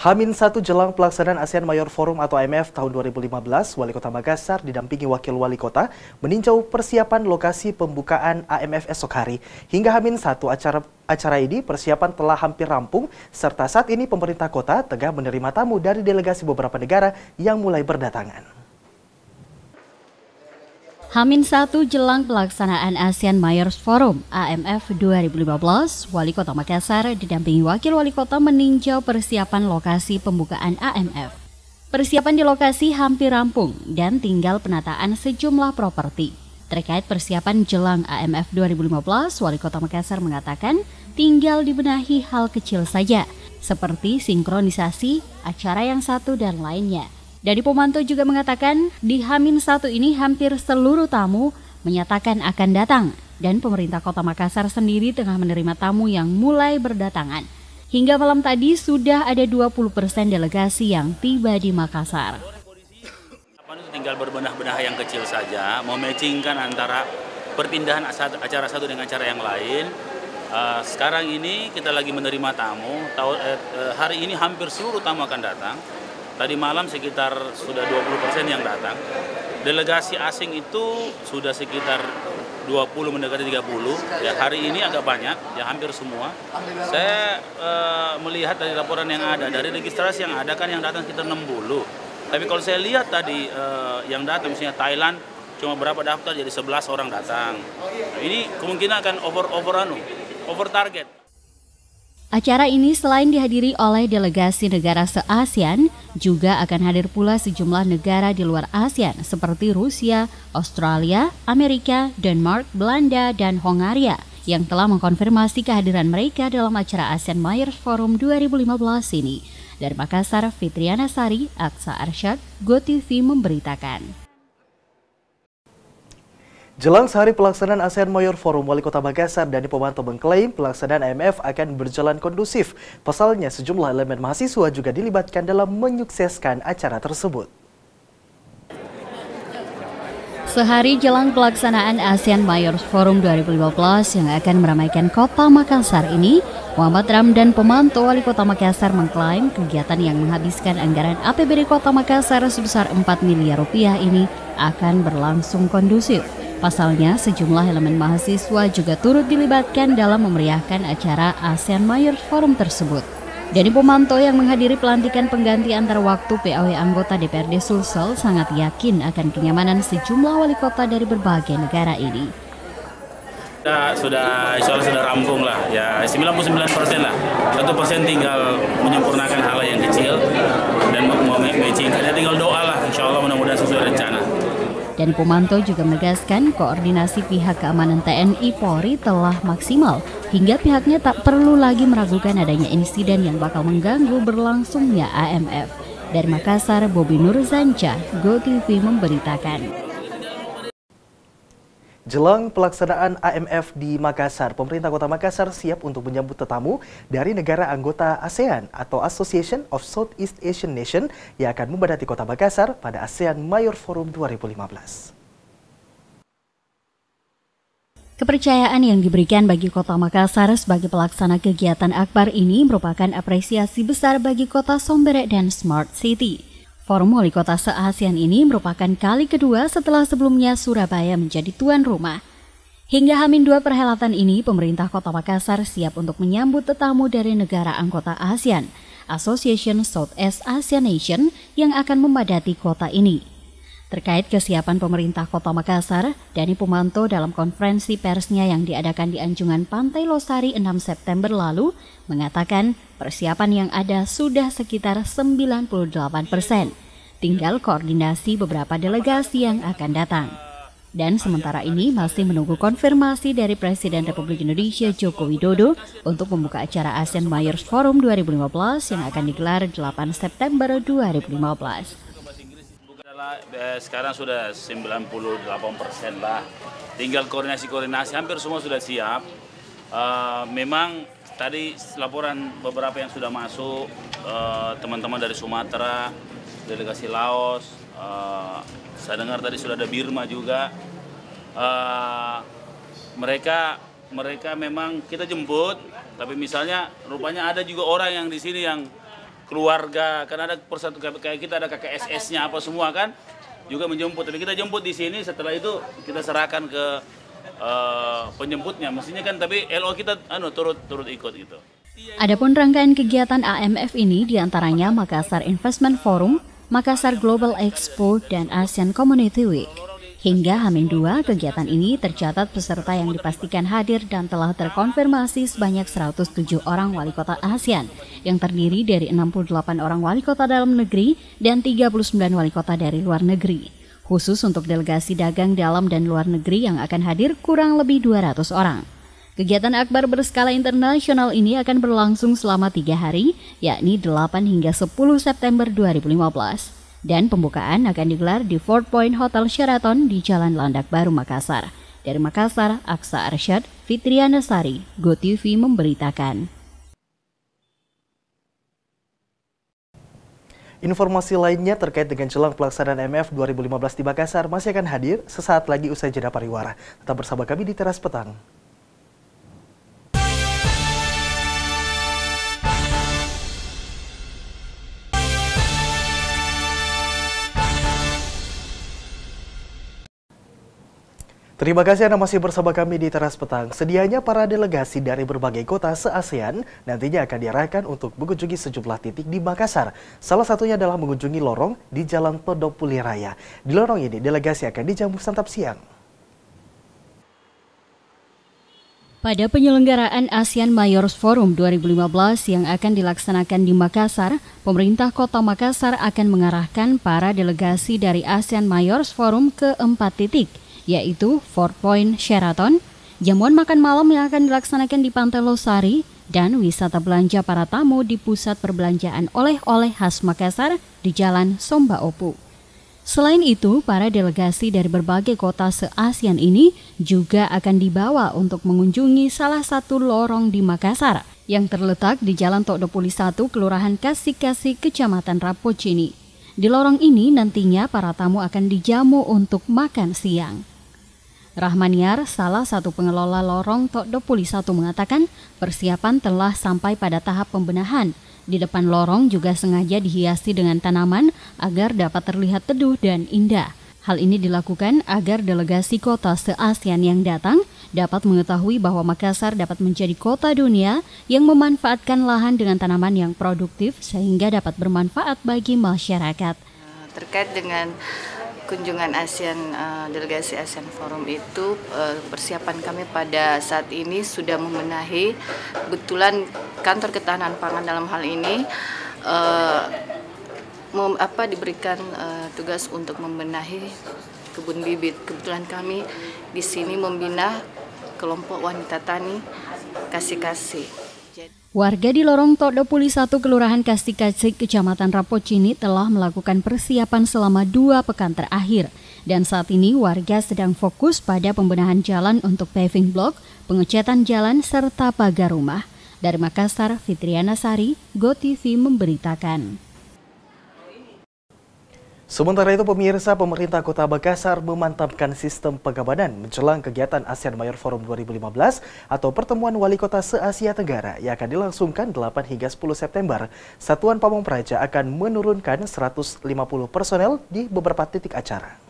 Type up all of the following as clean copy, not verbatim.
H-1 jelang pelaksanaan ASEAN Mayor Forum atau AMF tahun 2015, Wali Kota Makassar didampingi Wakil Wali Kota meninjau persiapan lokasi pembukaan AMF esok hari. Hingga H-1 acara ini persiapan telah hampir rampung, serta saat ini pemerintah kota tengah menerima tamu dari delegasi beberapa negara yang mulai berdatangan. H-1 jelang pelaksanaan ASEAN Mayors Forum AMF 2015, Wali Kota Makassar didampingi Wakil Wali Kota meninjau persiapan lokasi pembukaan AMF. Persiapan di lokasi hampir rampung dan tinggal penataan sejumlah properti. Terkait persiapan jelang AMF 2015, Wali Kota Makassar mengatakan tinggal dibenahi hal kecil saja, seperti sinkronisasi, acara yang satu, dan lainnya. Dari Pomanto juga mengatakan di H-1 ini hampir seluruh tamu menyatakan akan datang dan pemerintah Kota Makassar sendiri tengah menerima tamu yang mulai berdatangan. Hingga malam tadi sudah ada 20% delegasi yang tiba di Makassar. Tinggal berbenah-benah yang kecil saja, mematchingkan antara perpindahan acara satu dengan acara yang lain. Sekarang ini kita lagi menerima tamu, hari ini hampir seluruh tamu akan datang. Tadi malam sekitar sudah 20% yang datang. Delegasi asing itu sudah sekitar 20 mendekati 30. Ya, hari ini agak banyak, ya hampir semua. Saya melihat dari laporan yang ada, dari registrasi yang ada kan yang datang sekitar 60. Tapi kalau saya lihat tadi yang datang misalnya Thailand cuma berapa daftar jadi 11 orang datang. Nah, ini kemungkinan akan over target. Acara ini selain dihadiri oleh delegasi negara se-ASEAN, juga akan hadir pula sejumlah negara di luar ASEAN seperti Rusia, Australia, Amerika, Denmark, Belanda, dan Hongaria yang telah mengkonfirmasi kehadiran mereka dalam acara ASEAN Mayors Forum 2015 ini. Dari Makassar, Fitriana Sari, Aksa Arsyad, GoTV memberitakan. Jelang sehari pelaksanaan ASEAN Mayor Forum, Wali Kota Makassar Dani Pomanto mengklaim pelaksanaan AMF akan berjalan kondusif. Pasalnya, sejumlah elemen mahasiswa juga dilibatkan dalam menyukseskan acara tersebut. Sehari jelang pelaksanaan ASEAN Mayors Forum 2015 yang akan meramaikan Kota Makassar ini, Muhammad Ramdan Pomanto, Wali Kota Makassar, mengklaim kegiatan yang menghabiskan anggaran APBD Kota Makassar sebesar 4 miliar rupiah ini akan berlangsung kondusif. Pasalnya, sejumlah elemen mahasiswa juga turut dilibatkan dalam memeriahkan acara ASEAN Mayors Forum tersebut. Dani Pomanto yang menghadiri pelantikan pengganti antar waktu PAW anggota DPRD Sulsel sangat yakin akan kenyamanan sejumlah wali kota dari berbagai negara ini. Insya Allah sudah rampung lah, ya 99% lah. 1% tinggal menyempurnakan hal yang kecil dan mau matching. Tinggal doa lah, insya Allah mudah-mudahan sesuai rencana. Dani Pomanto juga menegaskan koordinasi pihak keamanan TNI Polri telah maksimal hingga pihaknya tak perlu lagi meragukan adanya insiden yang bakal mengganggu berlangsungnya AMF. Dari Makassar, Bobi Nurzanca, GoTV memberitakan. Jelang pelaksanaan AMF di Makassar, pemerintah Kota Makassar siap untuk menyambut tetamu dari negara anggota ASEAN atau Association of Southeast Asian Nation yang akan membadati Kota Makassar pada ASEAN Mayor Forum 2015. Kepercayaan yang diberikan bagi Kota Makassar sebagai pelaksana kegiatan akbar ini merupakan apresiasi besar bagi Kota Sombere dan Smart City. Forum Wali Kota se-ASEAN ini merupakan kali kedua setelah sebelumnya Surabaya menjadi tuan rumah. Hingga H-2 perhelatan ini, pemerintah Kota Makassar siap untuk menyambut tetamu dari negara anggota ASEAN, Association Southeast Asian Nation, yang akan membadati kota ini. Terkait kesiapan pemerintah Kota Makassar, Dani Pomanto dalam konferensi persnya yang diadakan di Anjungan Pantai Losari 6 September lalu mengatakan persiapan yang ada sudah sekitar 98%. Tinggal koordinasi beberapa delegasi yang akan datang. Dan sementara ini masih menunggu konfirmasi dari Presiden Republik Indonesia Joko Widodo untuk membuka acara ASEAN Mayors Forum 2015 yang akan digelar 8 September 2015. Sekarang sudah 98% lah, tinggal koordinasi hampir semua sudah siap. Memang tadi laporan beberapa yang sudah masuk, teman-teman dari Sumatera, delegasi Laos, saya dengar tadi sudah ada Birma juga. Mereka memang kita jemput, tapi misalnya rupanya ada juga orang yang di sini yang keluarga, kan ada persatu kayak kita ada KKSS-nya apa semua kan, juga menjemput. Tapi kita jemput di sini, setelah itu kita serahkan ke penjemputnya. Mestinya kan, tapi LO kita turut ikut gitu. Adapun rangkaian kegiatan AMF ini diantaranya Makassar Investment Forum, Makassar Global Expo, dan ASEAN Community Week. Hingga H-2, kegiatan ini tercatat peserta yang dipastikan hadir dan telah terkonfirmasi sebanyak 107 orang wali kota ASEAN, yang terdiri dari 68 orang wali kota dalam negeri dan 39 wali kota dari luar negeri. Khusus untuk delegasi dagang dalam dan luar negeri yang akan hadir kurang lebih 200 orang. Kegiatan akbar berskala internasional ini akan berlangsung selama 3 hari, yakni 8 hingga 10 September 2015. Dan pembukaan akan digelar di Fort Point Hotel Sheraton di Jalan Landak Baru, Makassar. Dari Makassar, Aksa Arsyad, Fitriana Sari, GoTV memberitakan. Informasi lainnya terkait dengan jelang pelaksanaan AMF 2015 di Makassar masih akan hadir sesaat lagi usai jeda pariwara. Tetap bersama kami di Teras Petang. Terima kasih Anda masih bersama kami di Teras Petang. Sedianya para delegasi dari berbagai kota se-ASEAN nantinya akan diarahkan untuk mengunjungi sejumlah titik di Makassar. Salah satunya adalah mengunjungi lorong di Jalan Todopuli Raya. Di lorong ini, delegasi akan dijamu santap siang. Pada penyelenggaraan ASEAN Mayors Forum 2015 yang akan dilaksanakan di Makassar, pemerintah Kota Makassar akan mengarahkan para delegasi dari ASEAN Mayors Forum ke 4 titik, yaitu Fort Point Sheraton, jamuan makan malam yang akan dilaksanakan di Pantai Losari, dan wisata belanja para tamu di pusat perbelanjaan oleh-oleh khas Makassar di Jalan Somba Opu. Selain itu, para delegasi dari berbagai kota se-ASEAN ini juga akan dibawa untuk mengunjungi salah satu lorong di Makassar yang terletak di Jalan Todopuli 1, Kelurahan Kasih-Kasih, Kecamatan Rapocini. Di lorong ini nantinya para tamu akan dijamu untuk makan siang. Rahmaniar, salah satu pengelola lorong Todopuli 1 mengatakan persiapan telah sampai pada tahap pembenahan. Di depan lorong juga sengaja dihiasi dengan tanaman agar dapat terlihat teduh dan indah. Hal ini dilakukan agar delegasi kota se-ASEAN yang datang dapat mengetahui bahwa Makassar dapat menjadi kota dunia yang memanfaatkan lahan dengan tanaman yang produktif sehingga dapat bermanfaat bagi masyarakat. Terkait dengan kunjungan delegasi ASEAN Forum itu, persiapan kami pada saat ini sudah membenahi. Kebetulan kantor ketahanan pangan dalam hal ini diberikan tugas untuk membenahi kebun bibit. Kebetulan kami di sini membina kelompok wanita tani Kasih-Kasih. Warga di lorong Todopuli 1 Kelurahan Kasih-Kasih, Kecamatan Rapocini telah melakukan persiapan selama 2 pekan terakhir. Dan saat ini warga sedang fokus pada pembenahan jalan untuk paving block, pengecatan jalan, serta pagar rumah. Dari Makassar, Fitriana Sari, GoTV memberitakan. Sementara itu pemirsa, pemerintah Kota Makassar memantapkan sistem pengamanan menjelang kegiatan ASEAN Mayor Forum 2015 atau pertemuan wali kota se-Asia Tenggara yang akan dilangsungkan 8 hingga 10 September. Satuan Pamong Praja akan menurunkan 150 personel di beberapa titik acara.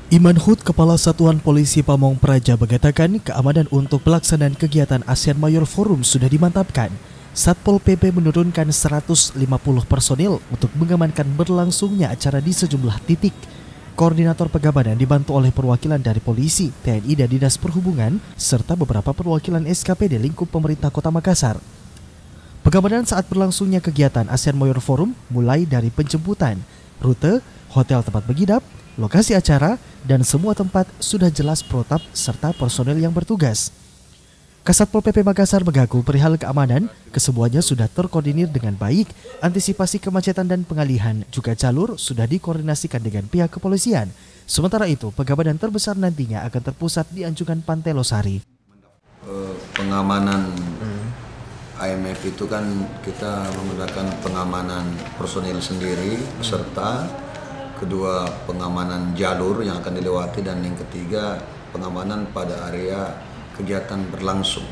Iman Hud, Kepala Satuan Polisi Pamong Praja, mengatakan keamanan untuk pelaksanaan kegiatan ASEAN Mayor Forum sudah dimantapkan. Satpol PP menurunkan 150 personil untuk mengamankan berlangsungnya acara di sejumlah titik. Koordinator pengamanan dibantu oleh perwakilan dari polisi, TNI dan Dinas Perhubungan, serta beberapa perwakilan SKPD lingkup pemerintah Kota Makassar. Pengamanan saat berlangsungnya kegiatan ASEAN Mayor Forum mulai dari penjemputan, rute, hotel tempat menginap, lokasi acara, dan semua tempat sudah jelas protap serta personel yang bertugas. Kasatpol PP Makassar mengaku perihal keamanan, kesemuanya sudah terkoordinir dengan baik, antisipasi kemacetan dan pengalihan, juga jalur sudah dikoordinasikan dengan pihak kepolisian. Sementara itu, pengamanan terbesar nantinya akan terpusat di Anjungan Pantai Losari. Pengamanan AMF itu kan kita menggunakan pengamanan personil sendiri, serta kedua pengamanan jalur yang akan dilewati, dan yang ketiga pengamanan pada area kegiatan berlangsung.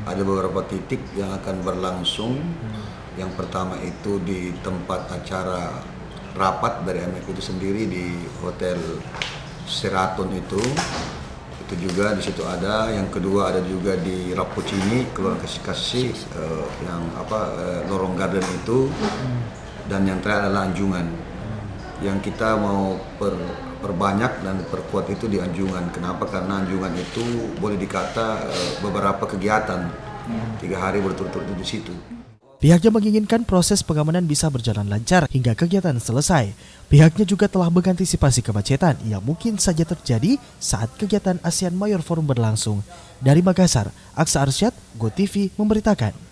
Ada beberapa titik yang akan berlangsung. Yang pertama itu di tempat acara rapat dari IMF itu sendiri di Hotel Sheraton itu juga di situ ada. Yang kedua ada juga di Rapocini, Keluarga Kasih yang Lorong Garden itu. Dan yang terakhir adalah Anjungan. Yang kita mau perbanyak dan perkuat itu di Anjungan. Kenapa? Karena Anjungan itu boleh dikata beberapa kegiatan 3 hari berturut-turut di situ. Pihaknya menginginkan proses pengamanan bisa berjalan lancar hingga kegiatan selesai. Pihaknya juga telah mengantisipasi kemacetan yang mungkin saja terjadi saat kegiatan ASEAN Mayor Forum berlangsung. Dari Makassar, Aksa Arsyad, GoTV memberitakan.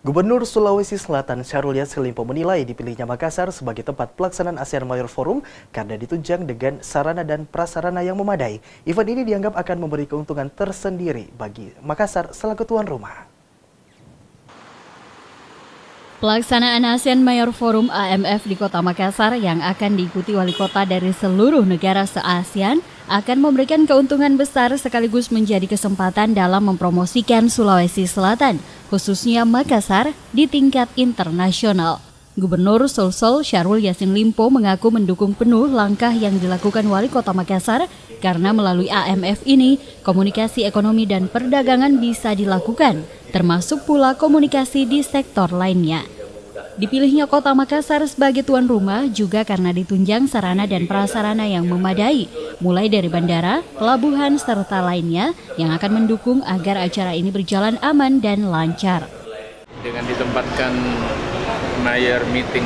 Gubernur Sulawesi Selatan Syahrul Yassin Limpo menilai dipilihnya Makassar sebagai tempat pelaksanaan ASEAN Mayor Forum karena ditunjang dengan sarana dan prasarana yang memadai. Event ini dianggap akan memberi keuntungan tersendiri bagi Makassar selaku tuan rumah. Pelaksanaan ASEAN Mayor Forum AMF di Kota Makassar yang akan diikuti wali kota dari seluruh negara se-ASEAN akan memberikan keuntungan besar sekaligus menjadi kesempatan dalam mempromosikan Sulawesi Selatan, khususnya Makassar, di tingkat internasional. Gubernur Sulsel Syahrul Yassin Limpo mengaku mendukung penuh langkah yang dilakukan wali kota Makassar karena melalui AMF ini, komunikasi ekonomi dan perdagangan bisa dilakukan, termasuk pula komunikasi di sektor lainnya. Dipilihnya Kota Makassar sebagai tuan rumah juga karena ditunjang sarana dan prasarana yang memadai, mulai dari bandara, pelabuhan, serta lainnya yang akan mendukung agar acara ini berjalan aman dan lancar. Dengan ditempatkan mayor meeting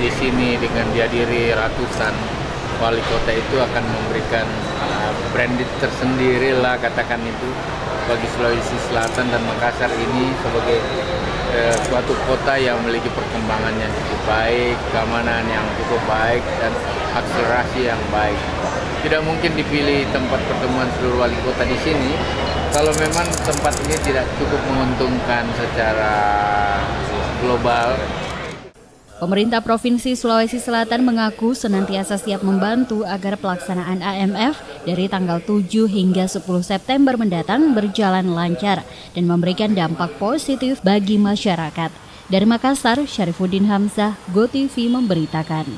di sini dengan dihadiri ratusan wali kota itu akan memberikan branded tersendiri lah katakan itu bagi Sulawesi Selatan dan Makassar ini sebagai suatu kota yang memiliki perkembangan yang cukup baik, keamanan yang cukup baik, dan akselerasi yang baik. Tidak mungkin dipilih tempat pertemuan seluruh wali kota di sini kalau memang tempat ini tidak cukup menguntungkan secara global. Pemerintah Provinsi Sulawesi Selatan mengaku senantiasa siap membantu agar pelaksanaan AMF dari tanggal 7 hingga 10 September mendatang berjalan lancar dan memberikan dampak positif bagi masyarakat. Dari Makassar, Syarifuddin Hamzah, GoTV memberitakan.